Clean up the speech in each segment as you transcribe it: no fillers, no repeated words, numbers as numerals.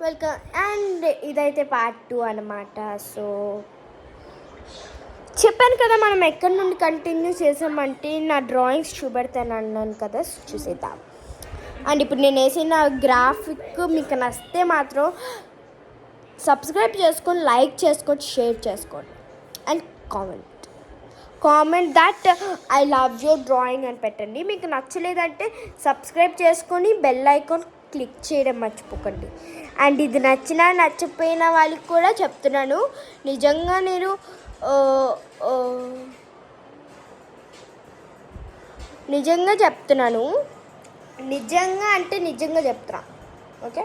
Welcome. And ఇదైతే part 2 అనమాట. So చెప్పాను కదా, మనం ఎక్కడి నుండి కంటిన్యూ చేసామంటే నా డ్రాయింగ్స్ చూపెడతాను అన్నాను కదా, చూసేద్దాం. అండ్ ఇప్పుడు నేను వేసిన గ్రాఫిక్ మీకు నచ్చితే మాత్రం సబ్స్క్రైబ్ చేసుకొని, లైక్ చేసుకొని, షేర్ చేసుకోండి and comment that I love your drawing అని పెట్టండి. మీకు నచ్చలేదంటే సబ్స్క్రైబ్ చేసుకొని బెల్ ఐకాన్ క్లిక్ చేయడం మర్చిపోకండి. అండ్ ఇది నచ్చపోయిన వాళ్ళకి కూడా చెప్తున్నాను, నిజంగా నేను నిజంగా చెప్తున్నాను, నిజంగా చెప్తున్నా. ఓకే,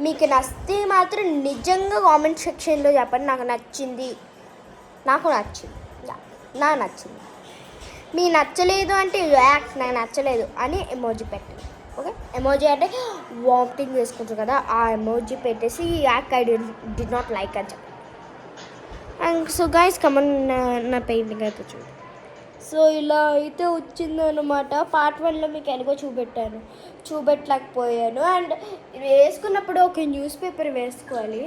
మీకు నచ్చితే మాత్రం నిజంగా కామెంట్ సెక్షన్లో చెప్పండి, నాకు నచ్చింది. నాకు నచ్చింది. మీ నచ్చలేదు అంటే నాకు నచ్చలేదు అని ఎమోజీ పెట్టండి. ఓకే, ఎమోజీ అంటే వామిటింగ్ వేసుకుంటారు కదా, ఆ ఎమోజీ పెట్టేసి ఐ డి నాట్ లైక్ అని చెప్పండి. అండ్ సో గైస్ కమన్, నా పెయింటింగ్ అయితే చూడండి. సో ఇలా అయితే వచ్చిందనమాట. పార్ట్ 1లో మీకు ఎలాగో చూపెట్టలేకపోయాను. అండ్ వేసుకున్నప్పుడు ఒక న్యూస్ పేపర్ వేసుకోవాలి.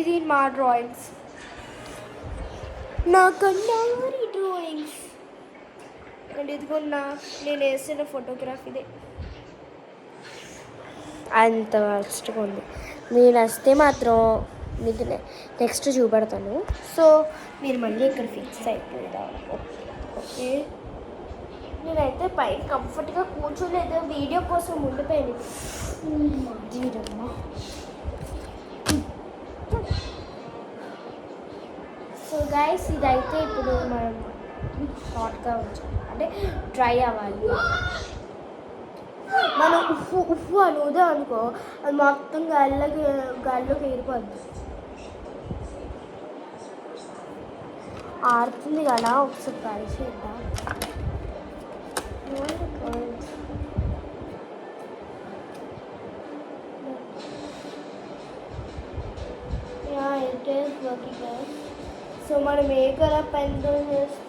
ఇది మా డ్రాయింగ్స్, నా కన్నారి డ్రాయింగ్స్. అండ్ ఇదిగోన్నా నేను వేసిన ఫోటోగ్రాఫ్ ఇదే. అంత ఫస్ట్గా ఉంది. మీరు నచ్చితే మాత్రం మీకు నెక్స్ట్ చూపెడతాను. సో మీరు మళ్ళీ ఇక్కడ ఫిక్స్ అయిపోయిందా? ఓకే, నేనైతే పైన కంఫర్ట్గా కూర్చోలేదు, వీడియో కోసం ఉండిపోయింది. సో గైస్ ఇదైతే ఇప్పుడు మనం హాట్గా ఉంచాలి, అంటే డ్రై అవ్వాలి. మనం ఉప్పు అనుదే అనుకో, అది మొత్తం గాల్లోకి ఎగిరిపోద్ది. ఆడుతుంది కదా, ఒకసారి ట్రై చేద్దాం. It is working. సో మనం ఏ కలర్ పెన్తో చేస్తాం?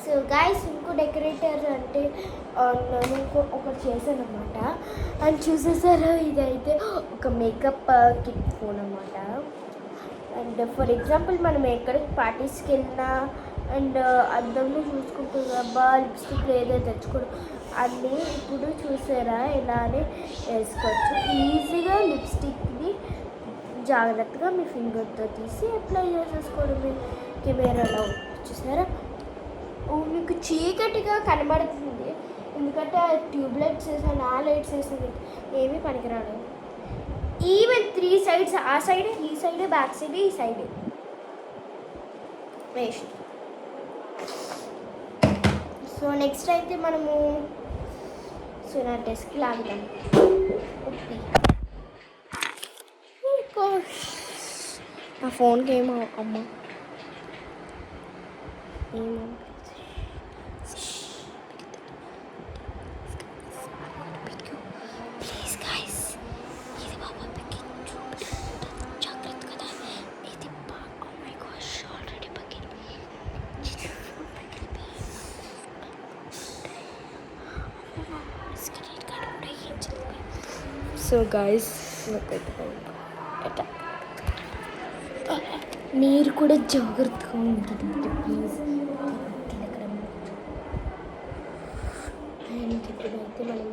సో గైస్ ఇంకో డెకరేటర్ అంటే నేను ఒకటి చేశాను అనమాట. అండ్ చూసేసారా, ఇదైతే ఒక మేకప్ కిట్ ఫోన్ అనమాట. అండ్ ఫర్ ఎగ్జాంపుల్ మనం ఎక్కడికి పార్టీస్కి వెళ్ళినా అండ్ అద్దంలో చూసుకుంటుంది అబ్బా లిప్స్టిక్ ఏదో తెచ్చుకోవడం అన్నీ ఇప్పుడు చూసారా ఇలానే వేసుకోవచ్చు. ఈజీగా లిప్స్టిక్ని జాగ్రత్తగా మీ ఫింగర్తో తీసి అప్లై చేసేసుకోవడం. కెమెరాలో చూసారా, మీకు చీకటిగా కనబడుతుంది, ఎందుకంటే ట్యూబ్లైట్స్ వేసాను, ఆ లైట్స్ వేసాను, ఏమీ పనికిరాడు. ఈవెన్ 3 sides, ఆ సైడ్, ఈ సైడ్, బ్యాక్ సైడ్, ఈ సైడ్ వేసి. సో నెక్స్ట్ అయితే మనము నా డెస్క్ లాగుతాం. నా ఫోన్కి ఏమో అమ్మ ఏమో. సో గైస్ మీరు కూడా జాగ్రత్తగా ఉంటుంది ప్లీజ్. అండ్ ఇప్పుడైతే మనం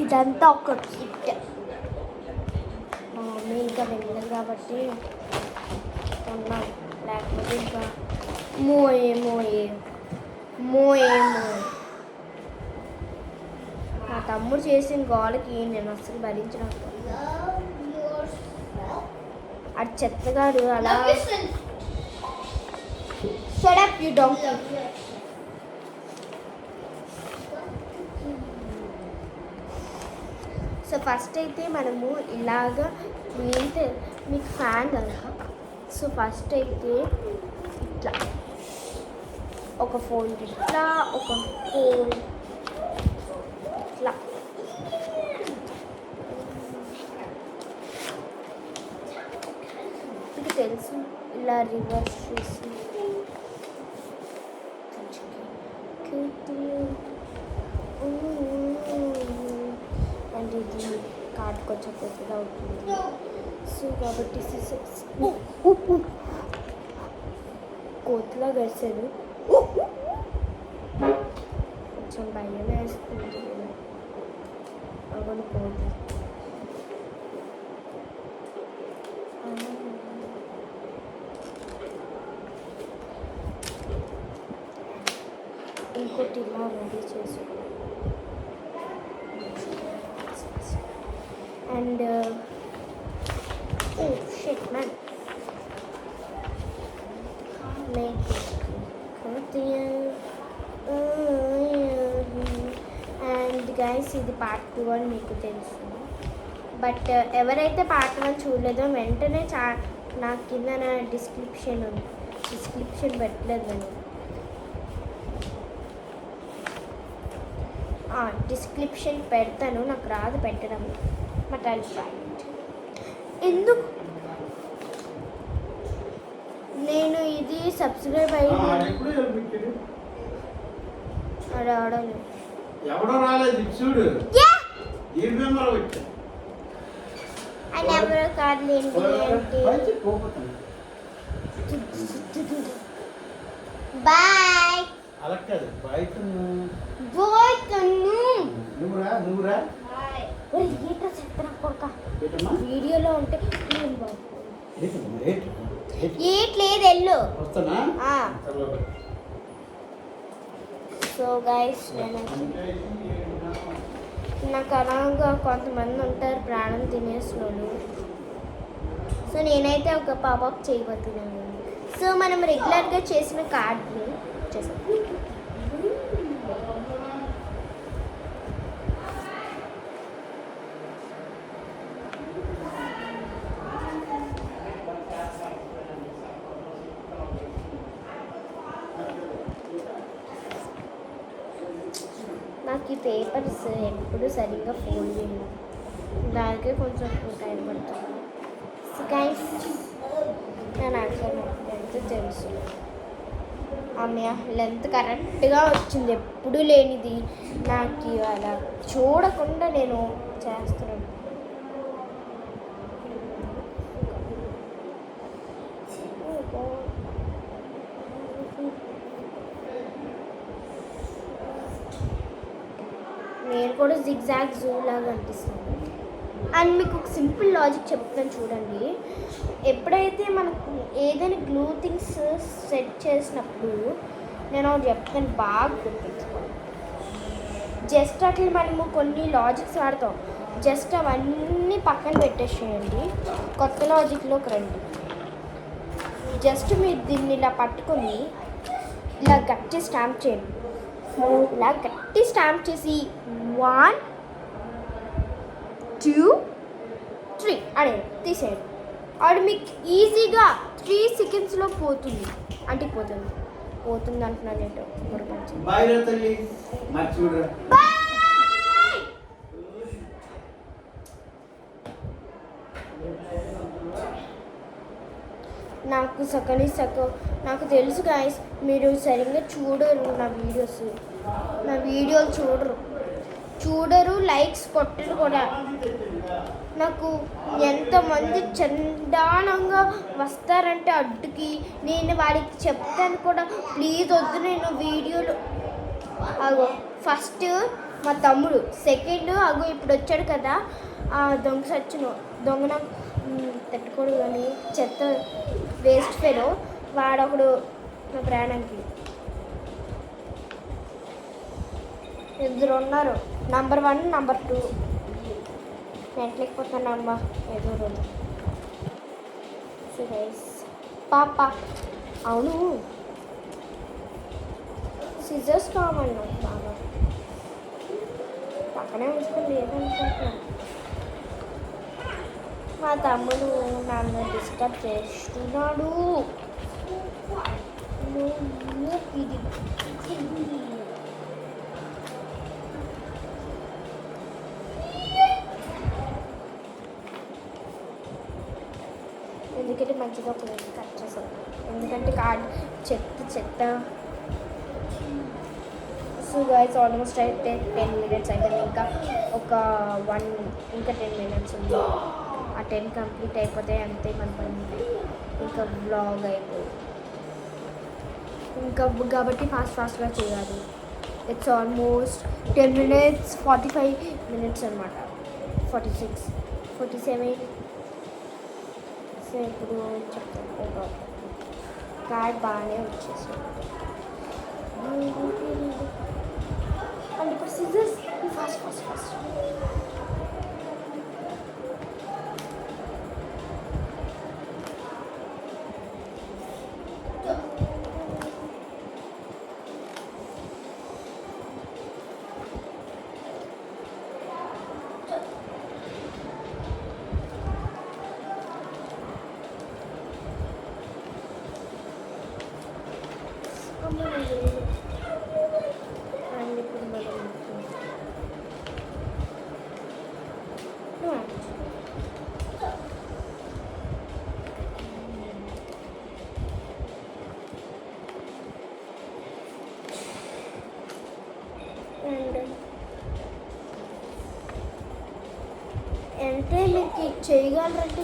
ఇదంతా ఒక కిట్. ఇంకా వెళ్ళదు కాబట్టి ఉన్నాం, లేకపోతే ఇంకా మోయేమో. నా తమ్ముడు చేసిన గోడకి నేను అస్సలు భరించలేకపోతున్నా. అది చెత్తగాడు అలా. Shut up, you donkey. So first అయితే మనము ఇలాగా మీకు ఫ్యాన్ కదా. సో ఫస్ట్ అయితే ఇట్లా ఒక ఫోన్ ఇట్లా ఒక ఫోన్ ఇట్లా మీకు తెలుసు ఇలా రివర్స్ చేసి అండ్ ఇది కార్డ్ కొంచెం పెద్దగా అవుతుంది. సో కాబట్టి కోతులా గడిచాడు, కొంచెం భయం వేస్తుంది. అవును కోతి ఇంకోటి ఇలా రెడీ చేసుకో. And shit man and guys ఇది పార్ట్ 2 అని మీకు తెలుసు. బట్ ఎవరైతే పార్ట్ 1 చూడలేదో వెంటనే నా కింద డిస్క్రిప్షన్ పెట్టలేదు నేను. డిస్క్రిప్షన్ పెడతాను, నాకు రాదు పెట్టడం. But I try. ఎందుకు నేను ఇది సబ్స్క్రైబ్ అయ్యింది ఆడాలి ఎవడో రాలేదు చూడు. అని ఎవరో కాదు బాయ్. అలా కాదు బాయ్ బాయ్ కన్ను నువ్వురా వీడియోలో ఉంటే ఏట్లేదు ఎల్లు. సో గైస్ నాకు అలాగా కొంతమంది ఉంటారు ప్రాణం తినేసినోళ్ళు. సో నేనైతే ఒక పాపప్ చేయబోతున్నాను. సో మనం రెగ్యులర్గా చేసిన కార్డ్ని చేస్తాం. నాకు ఈ పేపర్స్ ఎప్పుడు సరిగ్గా ఫోల్డ్ చేయను, దానికే కొంచెం టైం పడుతుంది. సో గైస్ నేను యాక్చువల్ లెంత్ తెలుసు. ఆమె లెంత్ కరెక్ట్గా వచ్చింది, ఎప్పుడూ లేనిది. నాకు అలా చూడకుండా నేను చేస్తున్నాను. నేను కూడా జిగ్జాగ్ జూ లాగా అనిపిస్తుంది. అండ్ మీకు ఒక సింపుల్ లాజిక్ చెప్తాను చూడండి. ఎప్పుడైతే మనకు ఏదైనా గ్లూ థింగ్స్ సెట్ చేసినప్పుడు నేను చెప్తాను, బాగా గుర్తుంచుకోండి. జస్ట్ అట్లా మనము కొన్ని లాజిక్స్ వాడతాం, జస్ట్ అవన్నీ పక్కన పెట్టేసేయండి, కొత్త లాజిక్లోకి రండి. జస్ట్ మీరు దీన్ని ఇలా పట్టుకొని ఇలా గట్టి స్టాంప్ చేయండి. ఇలా గట్టి స్టాంప్ చేసి 1 2 3 అనే తీసేయండి. అది మీకు ఈజీగా 3 సెకండ్స్లో పోతుంది. అంటే పోతుంది అంటున్నాను ఏంటో. నాకు తెలుసు గాయస్, మీరు సరిగ్గా చూడరు నా వీడియోలు చూడరు, లైక్స్ కొట్టరు కూడా. నాకు ఎంతమంది చండాలంగా వస్తారంటే అడ్డుకి, నేను వాడికి చెప్తాను కూడా, ప్లీజ్ వద్దు నేను వీడియోలు. అగో ఫస్ట్ మా తమ్ముడు, సెకండ్ అగో ఇప్పుడు వచ్చాడు కదా దొంగ నాకు తట్టుకోడు కానీ చెత్త వేస్ట్ ఫెలో వాడొకడు నా ప్రాణానికి. ఇద్దరు ఉన్నారు, నంబర్ 1 నంబర్ 2. నెట్లేకపోతున్నామ్మా ఏదో రోజు. పాప అవును సిజర్స్ కావాలి నాకు బాగా, పక్కనే ఉంచుకుంది ఏదనుకుంటున్నాను. మా తమ్ముడు నన్ను డిస్టర్బ్ చేస్తున్నాడు. ఇది ఎందుకంటే మంచిగా కట్ చేసాను, ఎందుకంటే కార్డ్ చెత్త. సో గైస్ ఆల్మోస్ట్ అయితే 10 minutes అయిపోయింది. ఇంకా 10 minutes ఉంది. ఆ 10 కంప్లీట్ అయిపోతే అంతే మన పని, ఇంకా బ్లాగ్ అయిపోయింది. ఇంకా కాబట్టి ఫాస్ట్గా చేయాలి. ఇట్స్ ఆల్మోస్ట్ 10 minutes 45 minutes అనమాట, 46 47. సో ఇప్పుడు చెప్తాను, కార్డ్ బాగానే వచ్చేసింది. అండ్ ఇప్పుడు సిజర్స్ ఫాస్ట్. అండ్ ఇప్పుడు మనం అంటే మీకు చేయగలరంటే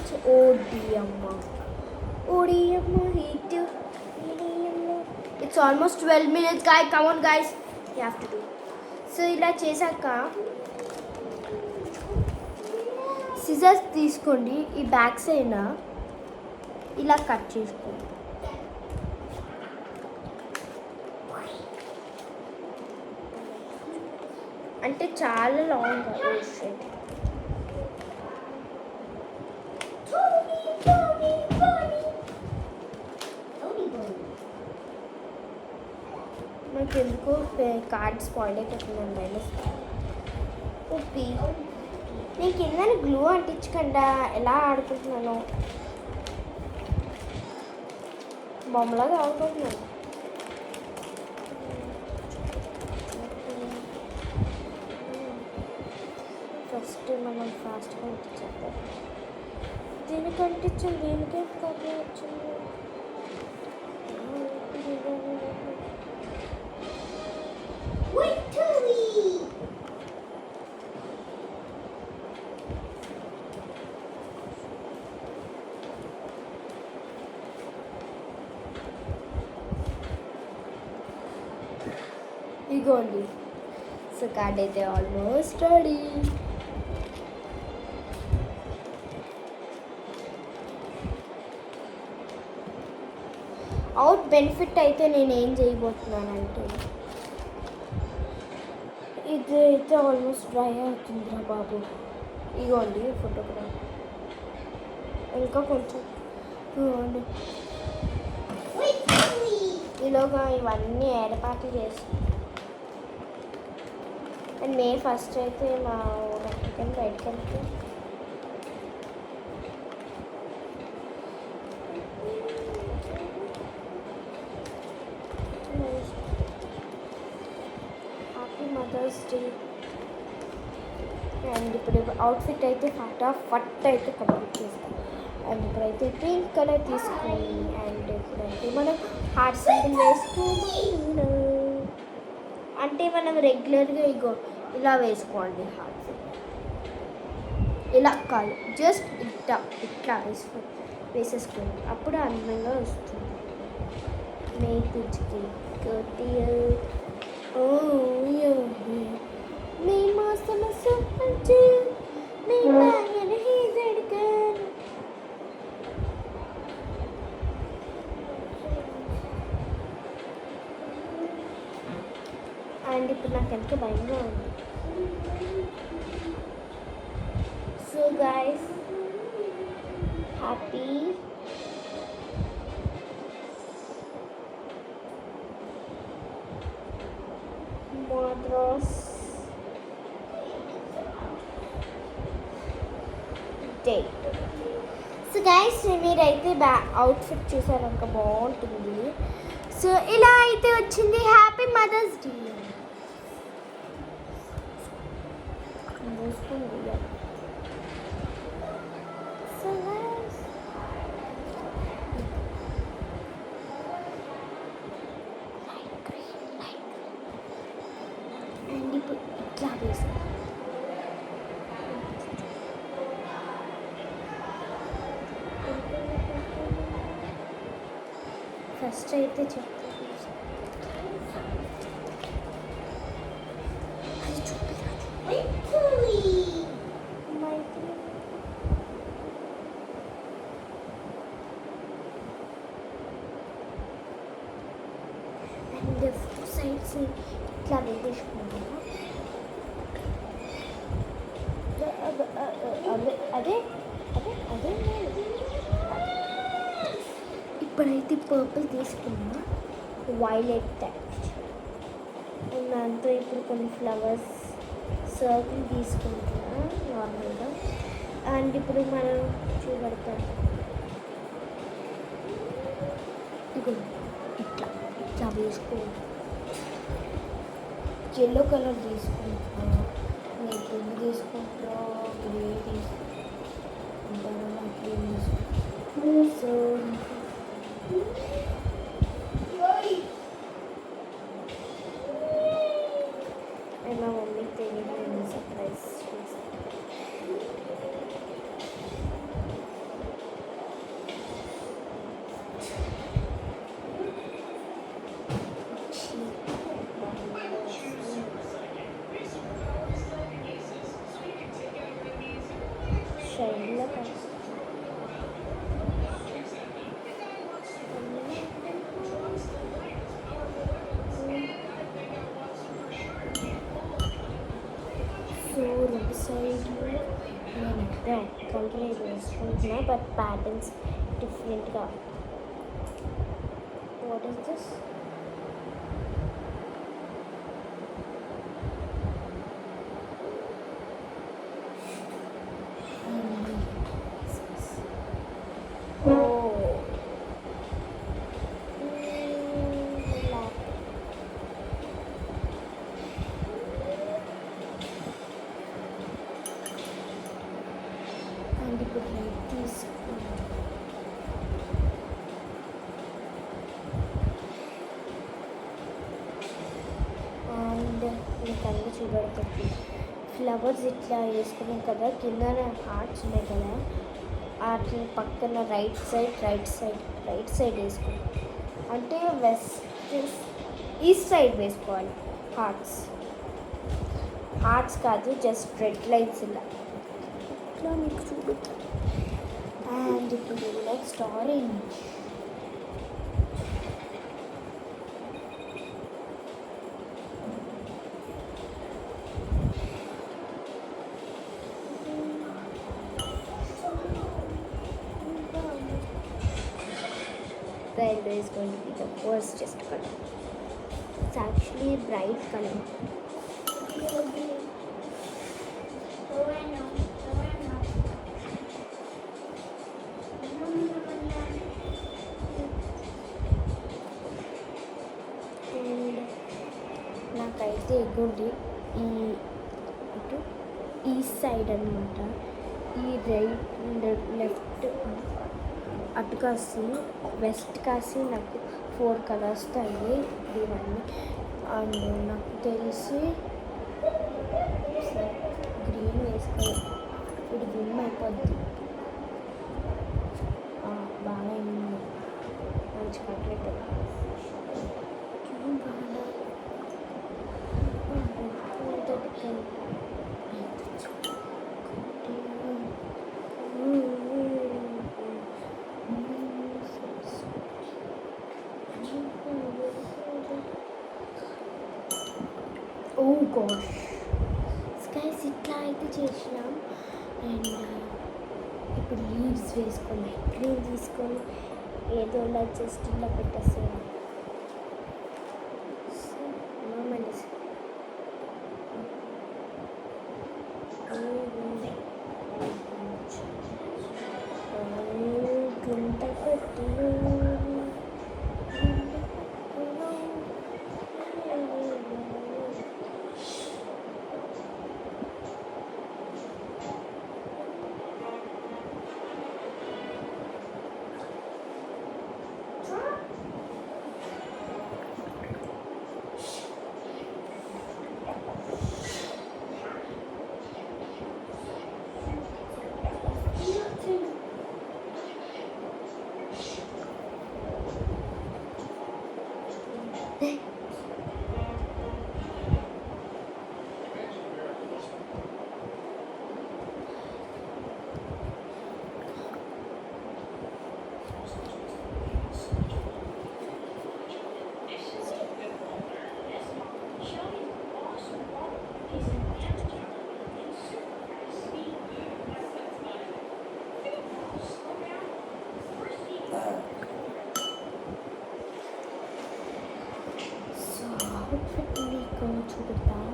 ఓడియమ్మ heat. It's almost 12 minutes guys, come on guys, you have to do. So ఇలా చేశాక సిజర్స్ తీసుకోండి, ఈ బ్యాక్ సైడ్ ఇలా కట్ చేసుకోండి. అంటే చాలా లాంగ్ నాకు ఎందుకో కార్డ్ స్పాయిల్ అయిపోతుందండి. మైనస్ ఉప్పి నేను కింద గ్లూ అంటించకుండా ఎలా ఆడుకుంటున్నాను, బొమ్మలాగా ఆడుకుంటున్నాను. ఫస్ట్ మనం ఫాస్ట్గా అంటించేద్దాం. దీనికి అంటించాను, దీనికే కాపీ వచ్చింది. ఇగోండి, సో కార్డ్ అయితే ఆల్మోస్ట్ రెడీ. అవుట్ బెనిఫిట్ అయితే నేను ఏం చేయబోతున్నానంటే, ఇది అయితే ఆల్మోస్ట్ డ్రై అవుతుందిరా బాబు. ఇగోండి ఫోటోగ్రాఫ్, ఇంకా కొంచెం ఇగోండి. ఈలోగా ఇవన్నీ ఏర్పాట్లు చేసి అండ్ మే ఫస్ట్ అయితే మా ఎక్కడికైనా బయటకు వెళ్తే హ్యాపీ మదర్స్ డే. అండ్ ఇప్పుడు అవుట్ఫిట్ అయితే ఫట్ అయితే కంప్లీట్ చేస్తాం. అండ్ ఇప్పుడైతే పింక్ కలర్ తీసుకొని, అండ్ ఇప్పుడైతే మనం హార్ట్ సింబల్ వేసుకున్నాం. అంటే మనం రెగ్యులర్గా ఇలా వేసుకోండి హార్ట్ సింబల్, ఇలా కాదు, జస్ట్ ఇట్లా వేసేసుకోండి, అప్పుడు అందంగా వస్తుంది. మే తుజ్కి మే మాసం అండ్ ఇప్పుడు నాకు ఎంత భయంగా ఉంది. So guys, happy mothers day. So guys మీరైతే అవుట్ఫిట్ చూసారు ఒక బాగుంటుంది. సో ఇలా అయితే వచ్చింది. Happy mothers day. So guys and ఇప్పుడు ఇట్లా వేస్తాం. ఫస్ట్ అయితే చెప్తాను. అది అండ్ సైడ్స్ ఇట్లా వేసుకున్నాను. అదే అదే అదే అదే ఇప్పుడైతే పర్పుల్ తీసుకున్నా, వైలెట్ టైప్. దాంతో ఇప్పుడు కొన్ని ఫ్లవర్స్ సర్కిల్ తీసుకుంటున్నా నార్మల్గా. అండ్ ఇప్పుడు మనం చూపెడతాం ఇట్లా ఇట్లా వేసుకుంటాం. ఎల్లో కలర్ తీసుకుంటా, నేను బ్లూ తీసుకుంటా, గ్రే తీసుకుంటా, గ్రీన్ తీసుకుంటా. సో అండ్ మా మమ్మీకి తెలియదు, నేను సర్ప్రైజ్ చేస్తాను. శైలిలో సో రెండు సైడ్లు నేనైతే ఒక్కరికి వేసుకుంటున్నా, బట్ ప్యాటర్న్స్ డిఫరెంట్గా. What is this? అండ్ ఇప్పుడు లైట్ తీసుకున్నాను. అండ్ మీకు అన్నీ చూపెడుతుంది. ఫ్లవర్స్ ఇట్లా వేసుకున్నాం కదా, కింద హార్ట్స్ ఉన్నాయి కదా, వాటి పక్కన రైట్ సైడ్ వేసుకున్నాం. అంటే ఈస్ట్ సైడ్ వేసుకోవాలి హార్ట్స్ కాదు, జస్ట్ రెడ్ లైన్స్ ఇలా ఇట్లా మీకు చూపిస్తాను. అండ్ ఇప్పుడు next orange. Red is going to be the worstest color. It's actually a bright color. నాకైతే ఎగ్గుండి ఈస్ట్ సైడ్ అనమాట, ఈ లెఫ్ట్ అటు కాసి వెస్ట్ కాసి నాకు 4 కలర్స్తో అయ్యి ఇవన్నీ. అండ్ నాకు తెలిసి గ్రీన్ వేసుకోవాలి, ఇది గ్రీన్ అయిపోద్ది. బాగా మంచి కట్లెట్ ఓ గాష్ స్కైస్ ఇట్లా అయితే చేసినాం. అండ్ ఇప్పుడు లీవ్స్ వేసుకొని గ్రీన్ తీసుకొని ఏదో ఇలా జస్ట్ ఇలా పెట్టేస్తాను. చూపిద్దాం.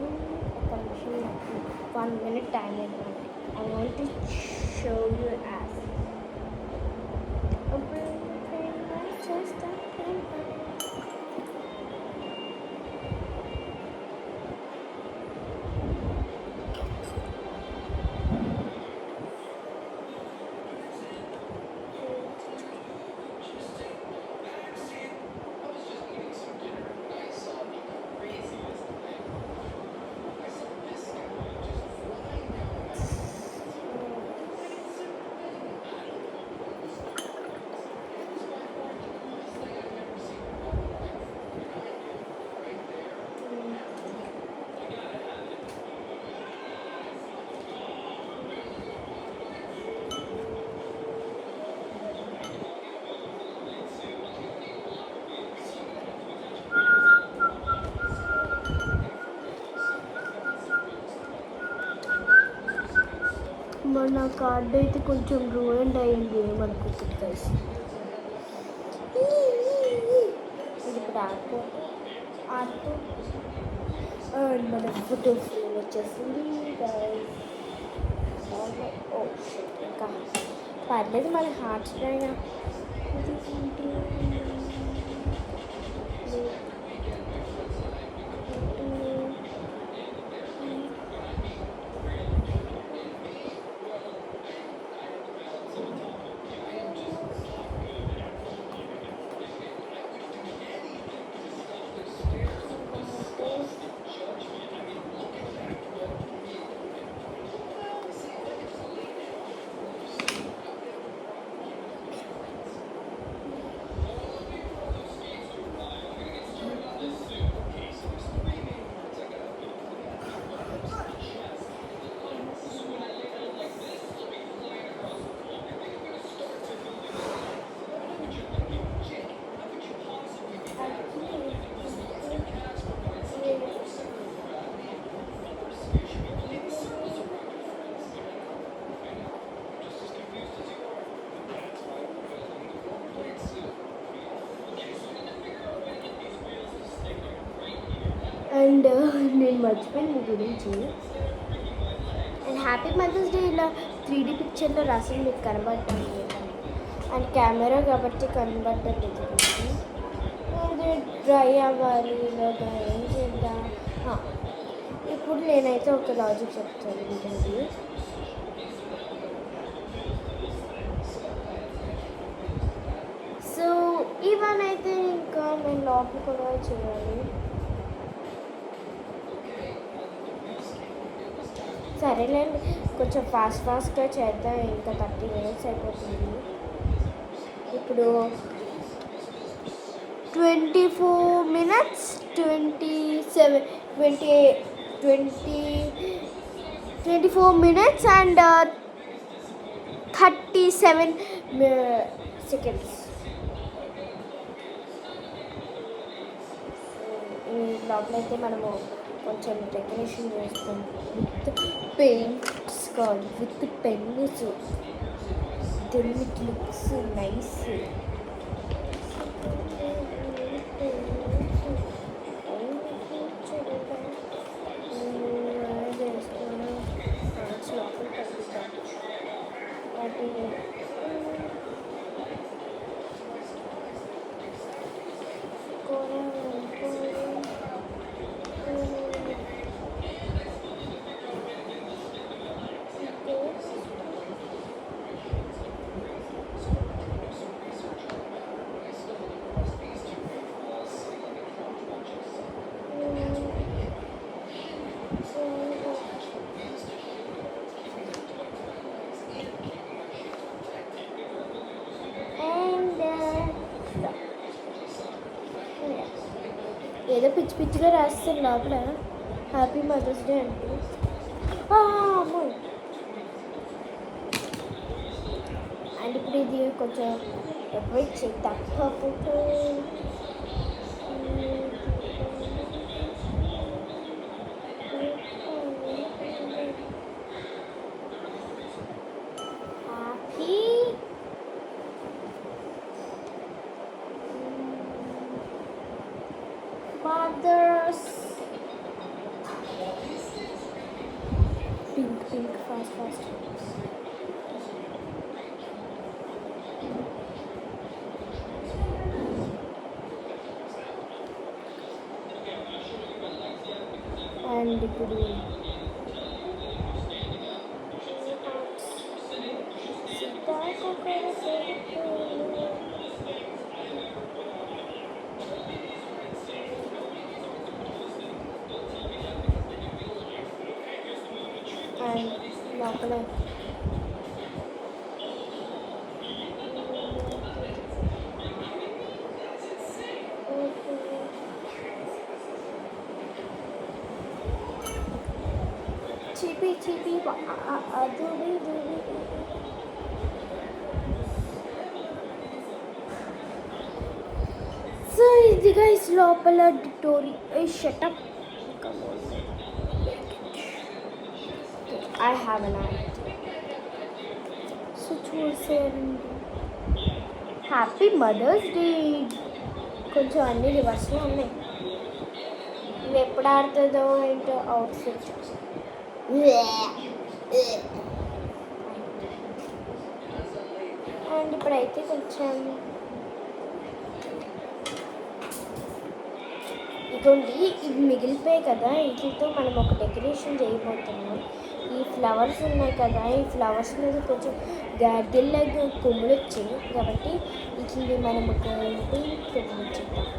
ఒక నిమిషం నాకు 1 minute టైం ఇవ్వండి. I want to show you as మన కార్డు అయితే కొంచెం రూయిండ్ అయ్యింది ఏమనుకుంటుంది గైస్. ఇది ఇప్పుడు ఆర్ట్ అండ్ మన ఫోటో ఫ్రేమ్ వచ్చేసింది గైస్. ఓ ఇంకా పర్లేదు మన హార్ట్స్ పైన అండ్ నేను మర్చిపోయాను మీ గురించి. అండ్ హ్యాపీ మదర్స్ డే ఇలా 3D పిక్చర్లో రాసి మీకు కనబడుతుంది అండ్ కెమెరా కాబట్టి కనబడలేదు. అది డ్రై అవ్వాలి ఇలాగా ఏం చేద్దాం. ఇప్పుడు నేనైతే ఒక లాజిక్ చెప్తాను ఏంటండి. సో ఇవన్నైతే ఇంకా నేను లోపల కూడా చేయాలి. సరేలేండి కొంచెం ఫాస్ట్గా చేద్దాం. ఇంకా 30 minutes అయిపోతుంది. ఇప్పుడు 24 minutes 24 minutes and 37 seconds. ఈ లోపలైతే మనము కొంచెం డెకరేషన్ చేస్తాం విత్ పెయింట్స్ కాదు with pens. Then it looks nice. ఏదో పిచ్చి పిచ్చిగా రాస్తాను లోపల హ్యాపీ మదర్స్ డే అంటే అమ్మో. అండ్ ఇప్పుడు ఇది కొంచెం డెకరేట్ చేద్దాం పప్పుతో. Happy mothers. Pink pink fast fast. And ఇప్పుడు అండ్ లోపల చిపి చిపి అదుడి దుడి. సో ఇది గైస్ లోపల డిటోరీ shut up. I have an idea. So చూసేయండి హ్యాపీ మదర్స్ డే. కొంచెం అన్ని రివర్స్లో ఉన్నాయి. ఇవి ఎప్పుడు ఆడుతుందో ఏంటో అవుట్ఫిట్. అండ్ ఇప్పుడైతే కొంచెం ఇదిగోండి ఇవి మిగిలిపోయాయి కదా, వీటితో మనం ఒక డెకరేషన్ చేయబోతున్నాం. ఈ ఫ్లవర్స్ ఉన్నాయి కదా, ఈ ఫ్లవర్స్ మీద కొంచెం గార్డెన్లాగా కొమ్ములు వచ్చాయి కాబట్టి వీటిని మనం ఒక పెట్టించుకుంటాం.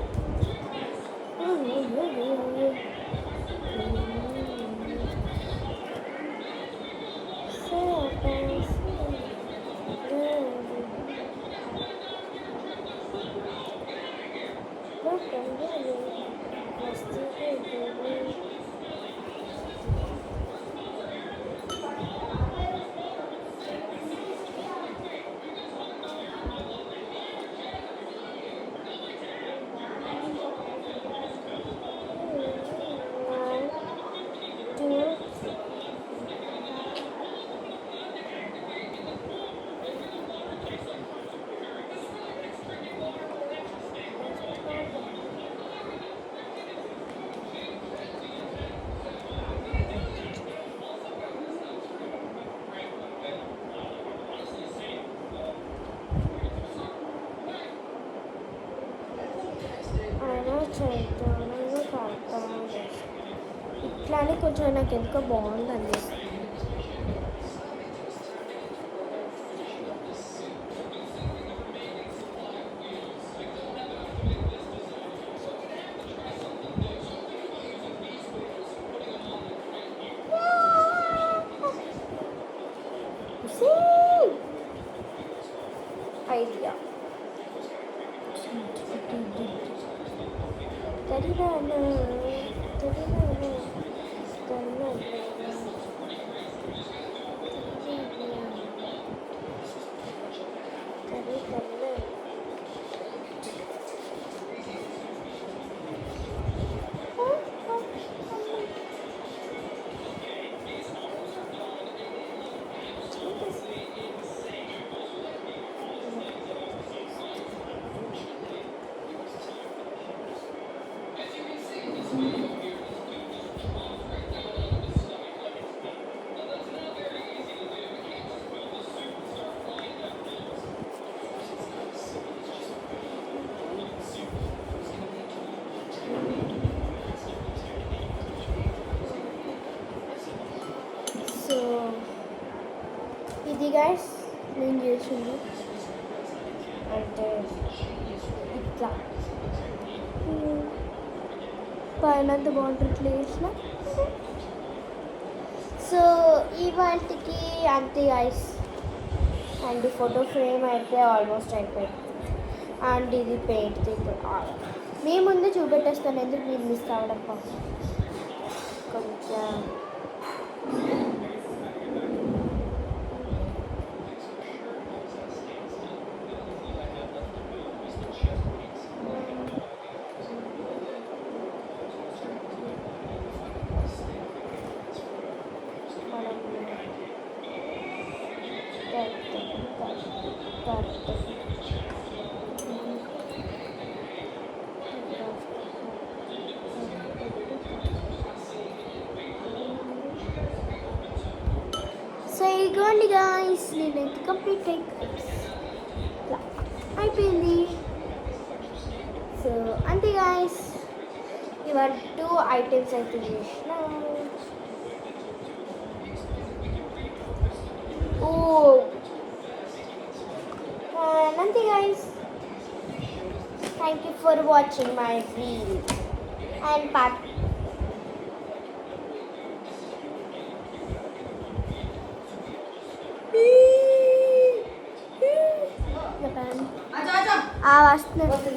చైతన్యంగా కడతాను. ఇట్లానే కొంచెం నాకు ఎందుకో బాగుంది అనిపిస్తుంది. ఐడియా సో ఇది గైస్ నేను చేసింది అంటే ఇట్లా పైన అంత బాగుంటుంది వేసిన. సో ఇవాళకి అంతే గైస్. అండ్ ఫోటో ఫ్రేమ్ అయితే ఆల్మోస్ట్ అయిపోయింది. అండ్ ఇది పెయింట్ ఇప్పుడు మీ ముందు చూపెట్టేస్తాను, ఎందుకు మీరు మిస్ అవ్వడం కొంచెం. సో ఇదిగోండి గాయస్, నేనైతే కంప్లీట్ అయిపోయింది. సో అంతే గాయస్, ఇవాళ 2 ఐటమ్స్ అయితే చేసిన. ఓ అంతే guys, thank you for watching my reel and part. వస్తున్నాడు.